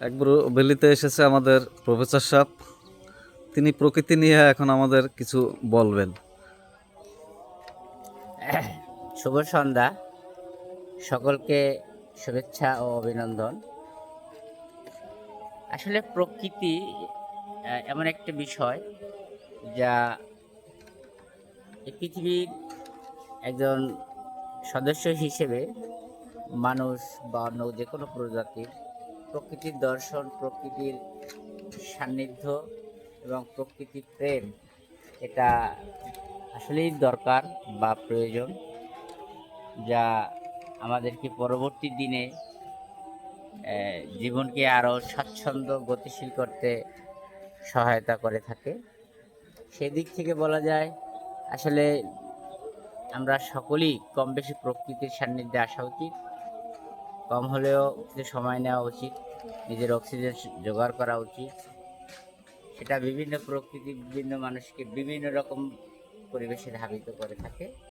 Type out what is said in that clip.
একবার বেলিতে এসেছে আমাদের প্রফেসর সাহেব। তিনি প্রকৃতি নিয়ে এখন আমাদের কিছু বলবেন। শুভ সন্ধ্যা, সকলকে শুভেচ্ছা ও অভিনন্দন। আসলে প্রকৃতি এমন একটা বিষয় যা এই পৃথিবীর একজন সদস্য হিসেবে মানুষ বা অন্য যে কোনো প্রজাতির প্রকৃতির দর্শন, প্রকৃতির সান্নিধ্য এবং প্রকৃতির প্রেম এটা আসলেই দরকার বা প্রয়োজন, যা আমাদেরকে পরবর্তী দিনে জীবনকে আরও স্বাচ্ছন্দ্য গতিশীল করতে সহায়তা করে থাকে। সেদিক থেকে বলা যায় আসলে আমরা সকলেই কম বেশি প্রকৃতির সান্নিধ্যে আসা উচিত। কম হলেও কিছু সময় নেওয়া উচিত, নিজের অক্সিজেন জোগাড় করা উচিত। সেটা বিভিন্ন প্রকৃতি বিভিন্ন মানুষকে বিভিন্ন রকম পরিবেশে ধাবিত করে থাকে।